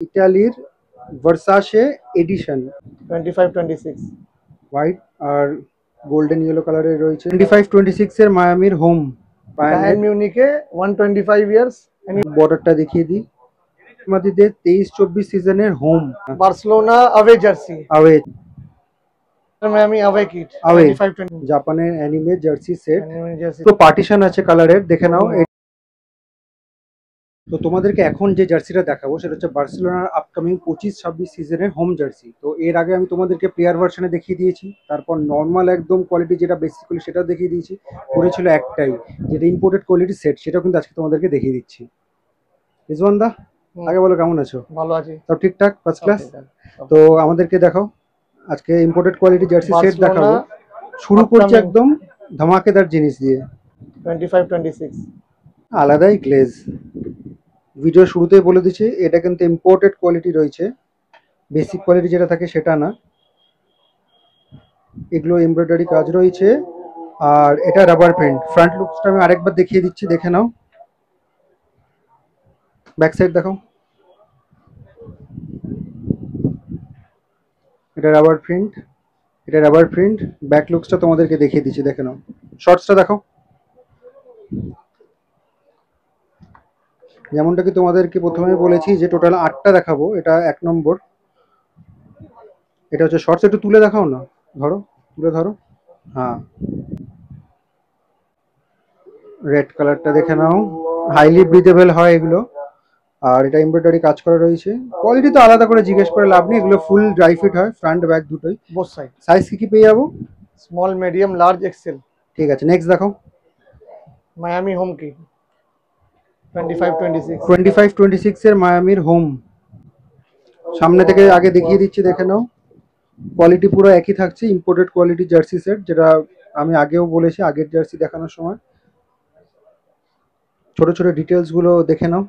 ইতালির ভার্সাচে addition 25-26 white আর golden yellow কালারের রয়েছে। 25-26 এর মায়ামির হোম বায়ার্ন মিউনিকে 125 ইয়ার্স বর্ডারটা দেখিয়ে দিই। মাদ্রিদের 23-24 সিজনের home Barcelona away jersey আওয়ে Miami away kit আওয়ে 25-20 জাপানের অ্যানিমে জার্সি সেট। জার্সি তো পার্টিশন আছে কালারের, দেখে নাও। তো তোমাদেরকে এখন যে জার্সিটা দেখাবো সেটা হচ্ছে বার্সেলোনার আপকামিং 25-26 সিজনের হোম জার্সি। তো এর আগে আমি তোমাদেরকে প্লেয়ার ভার্সনে দেখিয়ে দিয়েছি, তারপর নর্মাল একদম কোয়ালিটি যেটা বেসিক্যালি সেটাও দেখিয়ে দিয়েছি। পড়েছিল একটাই যেটা ইম্পোর্টেড কোয়ালিটি সেট, সেটাও কিন্তু আজকে তোমাদেরকে দেখিয়ে দিচ্ছি। রিজওয়ান দা, আগে বলো কেমন আছো? ভালো আছি, সব ঠিকঠাক, ফার্স্ট ক্লাস। তো আমাদেরকে দেখাও, আজকে ইম্পোর্টেড কোয়ালিটি জার্সি সেট দেখাবো। শুরু করছি একদম ধামাকেদার জিনিস দিয়ে। 25-26 আলাদাই গ্লেজ। ভিডিও শুরুতেই বলে দিচ্ছি এটা কিন্তু ইম্পোর্টেড কোয়ালিটি রয়েছে, বেসিক কোয়ালিটি যেটা থাকে সেটা না। এগুলো এমব্রয়ডারি কাজ রয়েছে আর এটা রাবার প্রিন্ট। ফ্রন্ট লুকসটা আমি আরেকবার দেখিয়ে দিচ্ছি, দেখে নাও। ব্যাক সাইড দেখো, এটা রাবার প্রিন্ট, এটা রাবার প্রিন্ট। ব্যাক লুকসটা তোমাদেরকে দেখিয়ে দিচ্ছি, দেখে নাও। শর্টসটা দেখো, যেমনটা কি তোমাদেরকে প্রথমে বলেছি যে টোটাল 8টা দেখাবো, এটা 1 নম্বর। এটা হচ্ছে শর্টস, একটু তুলে দেখাও না, ধরো, তুলে ধরো। হ্যাঁ, রেড কালারটা দেখে নাও, হাইলি ব্রিথেবল হয় এগুলো। আর এটা এমব্রয়ডারি কাজ করা রয়েছে। কোয়ালিটি তো আলাদা করে জিজ্ঞেস করে লাভ নেই, এগুলো ফুল ড্রাই ফিট হয়, ফ্রন্ট ব্যাক দুটোই। বোথ সাইড সাইজ কি পেয়ে যাবো? Small, medium, large, XL. ঠিক আছে, নেক্সট দেখো। মায়ামি হোম কিট 25-26 25-26 এর মায়ামির হোম। সামনে থেকে আগে দেখিয়ে দিচ্ছি, দেখে নাও। কোয়ালিটি পুরো একই থাকছে, ইম্পোর্টেড কোয়ালিটি জার্সি সেট, যেটা আমি আগেও বলেছি আগের জার্সি দেখানোর সময়। ছোট ছোট ডিটেলস গুলো দেখে নাও।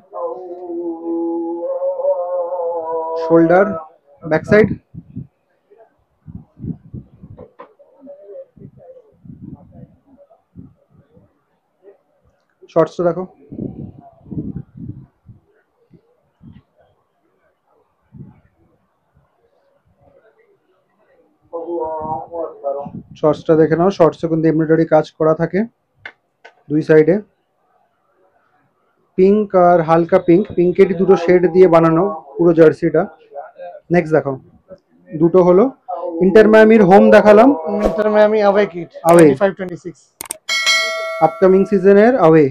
শোল্ডার, ব্যাক সাইড, শর্টসটা দেখো। শর্টসটা দেখে নাও, শর্টসে কিন্তু এমব্রয়ডারি কাজ করা থাকে দুই সাইডে। পিঙ্ক আর হালকা পিঙ্ক, পিঙ্কেরই দুটো শেড দিয়ে বানানো পুরো জার্সিটা। নেক্সট দেখো, দুটো হলো ইন্টার মায়ামির হোম দেখালাম, inter Miami away kit Away 25-26 upcoming সিজনের অ্যাওয়ে।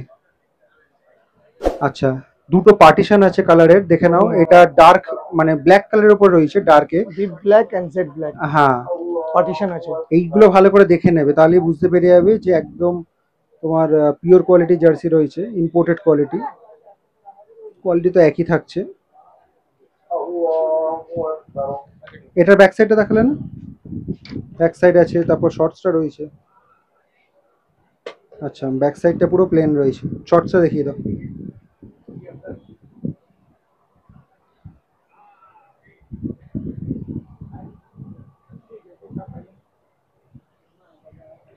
আচ্ছা, দুটো পার্টিশন আছে কালারের, দেখে নাও। এটা ডার্ক মানে ব্ল্যাক কালারের উপর রয়েছে, ডার্কে deep black and jet black. হ্যাঁ, পার্টিশন আছে। এইগুলো ভালো করে দেখে নেবে, তাহলেই বুঝতে পেরে যাবে যে একদম তোমার পিওর কোয়ালিটি জার্সি রয়েছে, ইম্পোর্টেড কোয়ালিটি। কোয়ালিটি তো একই থাকছে। এটার ব্যাক সাইডটা দেখালে না? ব্যাক সাইড আছে, তারপর শর্টসটা রয়েছে। আচ্ছা, ব্যাক সাইডটা পুরো প্লেন রয়েছে। শর্টসটা দেখিয়ে দাও।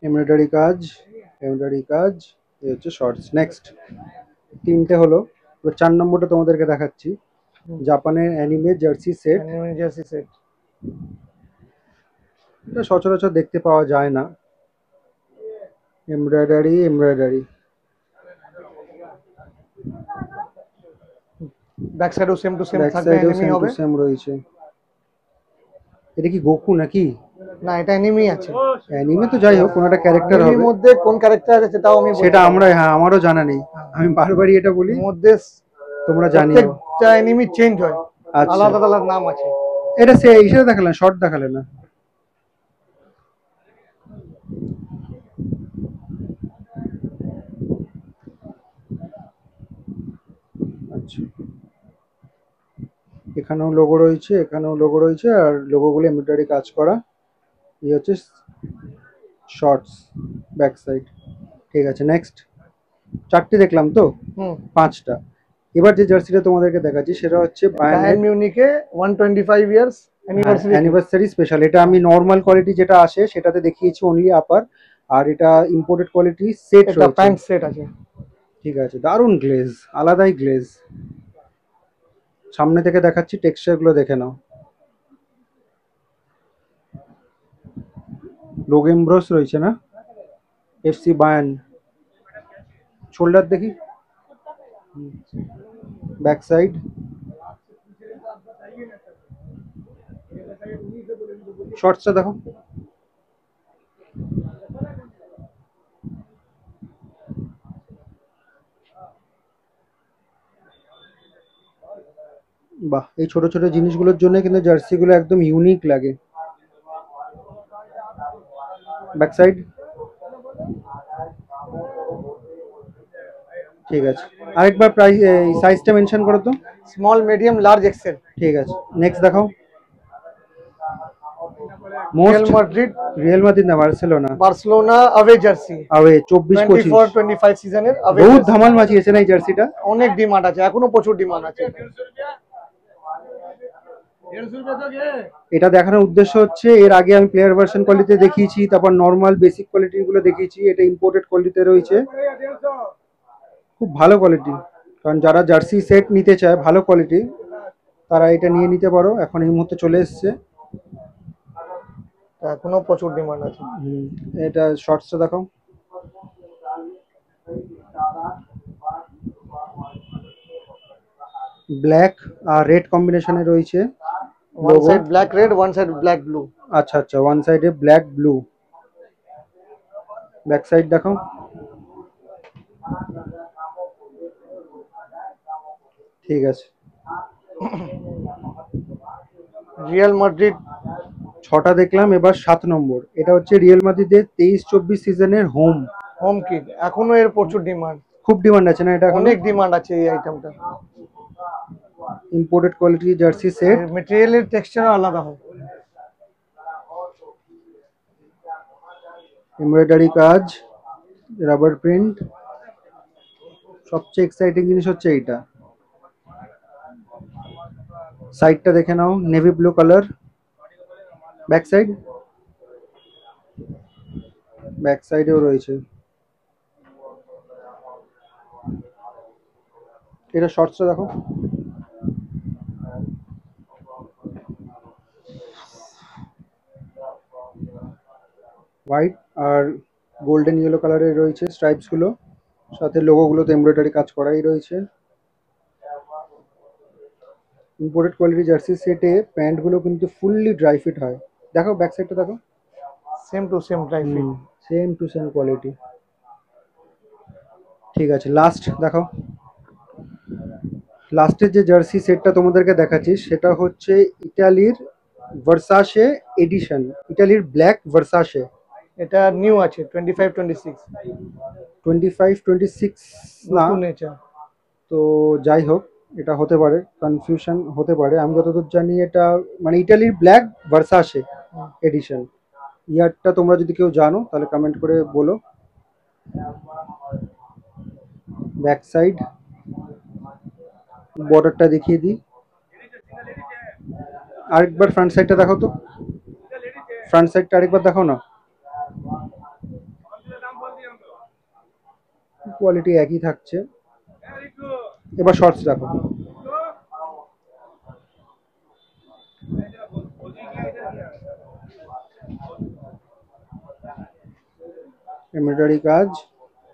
এমব্রয়ডারি কাজ, এমব্রয়ডারি কাজ। এই হচ্ছে শর্টস। নেক্সট তিনটে হলো, এবার 4 নম্বরটা তোমাদেরকে দেখাচ্ছি। জাপানের anime jersey set. Anime jersey set এটা সচরাচর দেখতে পাওয়া যায় না। Embroidery, embroidery. ব্যাক সাইডও সেম টু সেম ব্যাক থাকবে, সাইডেও অ্যানিমে সেম টু হবে। সেম রয়েছে। এটা কি গোকু নাকি? না, এটা অ্যানিমে আছে। অ্যানিমে তো যাই হোক, কোন একটা ক্যারেক্টার হবে। এর মধ্যে কোন ক্যারেক্টার আছে সেটাও আমি সেটা আমরা, হ্যাঁ, আমারও জানা নেই। আমি বারবারই এটা বলি, মধ্যে তোমরা জানিও। প্রত্যেকটা অ্যানিমে চেঞ্জ হয়, আচ্ছা, আলাদা আলাদা নাম আছে। এটা সে ইসে দেখালেন, শর্ট দেখালেন না? আচ্ছা, এখানেও লোগো রয়েছে, এখানেও লোগো রয়েছে, আর লোগোগুলো এমব্রয়ডারি কাজ করা। এই হচ্ছে শর্টস, ব্যাক সাইড। ঠিক আছে, নেক্সট। 4টে দেখলাম তো, 5টা। এবার যে জার্সিটা তোমাদেরকে দেখাচ্ছি সেটা হচ্ছে বায়ার্ন মিউনিকে 125 ইয়ার্স অ্যানিভার্সারি স্পেশাল। এটা আমি নর্মাল কোয়ালিটি যেটা আসে সেটাতে দেখিয়েছি অনলি আপার, আর এটা ইম্পোর্টেড কোয়ালিটি সেট এটা প্যান্ট সেট আছে। ঠিক আছে, দারুণ গ্লেজ, আলাদাই গ্লেজ। সামনে থেকে দেখাচ্ছি, টেক্সচার গুলো দেখে নাও। লোগো এমব্রস রয়েছে না, এফসি বায়ার্ন। শোল্ডার দেখি, ব্যাক সাইড, শর্টসটা দেখো। বাহ, এই ছোট ছোট জিনিসগুলোর জন্য কিন্তু জার্সিগুলো একদম ইউনিক লাগে। ব্যাক সাইড, ঠিক আছে। আরেকবার প্রাইস সাইজটা মেনশন করো তো। Small, medium, large, XL. ঠিক আছে, নেক্সট দেখাও। Real most Madrid, Real Madrid না, Barcelona Barcelona away jersey, away 24-25 24-25 সিজনের অ্যাওয়ে বহুত জার্সি। ধামাল মাচিয়েছে না এই জার্সিটা। অনেক ডিমান্ড আছে, এখনো প্রচুর ডিমান্ড আছে। এটা দেখানোর উদ্দেশ্য হচ্ছে, এর আগে আমি প্লেয়ার ভার্সন কোয়ালিটিতে দেখিয়েছি, তারপর নর্মাল বেসিক কোয়ালিটির গুলো দেখিয়েছি। এটা ইম্পোর্টেড কোয়ালিটিতে রয়েছে, খুব ভালো কোয়ালিটি। কারণ যারা জার্সি সেট নিতে চায় ভালো কোয়ালিটি, তারা এটা নিয়ে নিতে পারো। এখন এই মুহূর্তে চলে এসছে। এখনো প্রচুর ডিমান্ড আছে। এটা শর্টসটা দেখো। ব্ল্যাক আর রেড কম্বিনেশনে রয়েছে। One side black red, one side black blue. আচ্ছা আচ্ছা, ওয়ান সাইডে ব্ল্যাক ব্লু। ব্যাক সাইড দেখো। ঠিক আছে। রিয়াল মাদ্রিদ 6টা দেখলাম, এবার 7 নম্বর। এটা হচ্ছে রিয়াল মাদ্রিদের 23-24 সিজনের হোম হোম কিট, এখনো এর প্রচুর ডিমান্ড। খুব ডিমান্ড আছে না এটা এখন? অনেক ডিমান্ড আছে এই আইটেমটা। Imported quality jersey set. মেটেরিয়ালের টেক্সচার আলাদা হয়। এমব্রয়ডারি কাজ, রাবার প্রিন্ট। সবচেয়ে এক্সাইটিং জিনিস হচ্ছে এইটা, সাইডটা দেখে নাও, navy blue colour. Back side, back সাইডেও রয়েছে। এটা শর্টসটা দেখো। হোয়াইট আর গোল্ডেন ইয়েলো কালারের রয়েছে স্ট্রাইপস গুলো, সাথে লোগো গুলোতে এমব্রয়ডারি কাজ করাই রয়েছে। ইম্পোর্টেড কোয়ালিটি জার্সি সেটে প্যান্ট গুলো কিন্তু ফুললি ড্রাই ফিট হয়। দেখো ব্যাক সাইডটা দেখো, same to same dry fit. Same to same quality. ঠিক আছে, লাস্ট দেখাও। লাস্টের যে জার্সি সেটটা তোমাদেরকে দেখাচ্ছি সেটা হচ্ছে ইটালির ভার্সাশে এডিশন, ইটালির ব্ল্যাক ভার্সাশে। এটা নিউ আছে 25-26 25-26 না, নতুন নেচার। তো যাই হোক, এটা হতে পারে, কনফিউশন হতে পারে। আমি যতদূর জানি এটা মানে ইটালির ব্ল্যাক ভার্সাশে এডিশন। ইয়ারটা তোমরা যদি কেউ জানো তাহলে কমেন্ট করে বলো। ব্যাক সাইড, বর্ডারটা দেখিয়ে দিই। আরেকবার ফ্রন্ট সাইডটা দেখো তো, ফ্রন্ট সাইডটা আরেকবার দেখো না। কোয়ালিটি একই থাকছে। এবার শর্টস দেখো। এমব্রয়ডারি কাজ,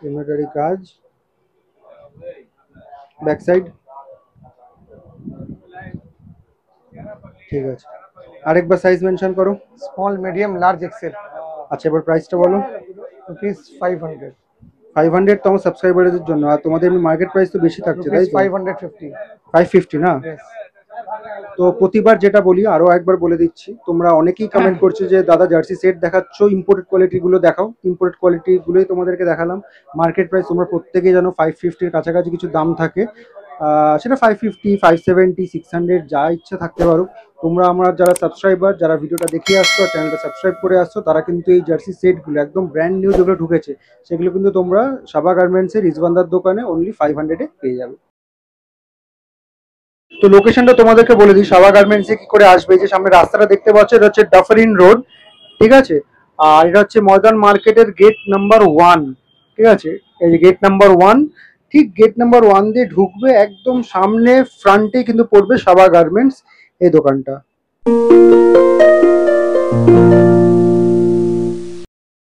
এমব্রয়ডারি কাজ। ব্যাক সাইড, ঠিক আছে। আরেকবার সাইজ মেনশন করো। Small, medium, large, XL. আচ্ছা, এবার প্রাইসটা বলো। রুপিস 500। 500 তোমার সাবস্ক্রাইবারদের জন্য, আর তোমাদের এমনি মার্কেট প্রাইস তো বেশি থাকছে তাই রুপিস তো? 550। 550 না? Yes. তো প্রতিবার যেটা বলি আরো একবার বলে দিচ্ছি, তোমরা অনেকেই কমেন্ট করছো যে দাদা জার্সি সেট দেখাচ্ছ, ইম্পোর্টেড কোয়ালিটি গুলো দেখাও। ইম্পোর্টেড কোয়ালিটি গুলোই তোমাদেরকে দেখালাম। মার্কেট প্রাইস তোমরা প্রত্যেকেই জানো 550-র কাছাকাছি কিছু দাম থাকে। সেটা 550, 570, 600 যা ইচ্ছা থাকতে পারো। তোমরা আমার যারা সাবস্ক্রাইবার, যারা ভিডিওটা দেখে আসছো আর চ্যানেলটা সাবস্ক্রাইব করে আসছো, তারা কিন্তু এই জার্সি সেটগুলো একদম ব্র্যান্ড নিউ যেগুলো ঢুকেছে সেগুলো কিন্তু তোমরা সাবা গার্মেন্টসের রিজবান্দার দোকানে অনলি 500-এ পেয়ে যাবে। তো লোকেশনটা তোমাদেরকে বলে দিই, সাবা গার্মেন্টসে কি করে আসবে। এই যে সামনে রাস্তাটা দেখতে পাচ্ছ, এটা হচ্ছে ডাফারিন রোড, ঠিক আছে। আর এটা হচ্ছে ময়দান মার্কেটের গেট নাম্বার 1, ঠিক আছে। এই যে গেট নাম্বার 1, ঠিক গেট নাম্বার 1 দিয়ে ঢুকবে, একদম সামনে ফ্রন্টে কিন্তু পড়বে সাবা গার্মেন্টস এই দোকানটা।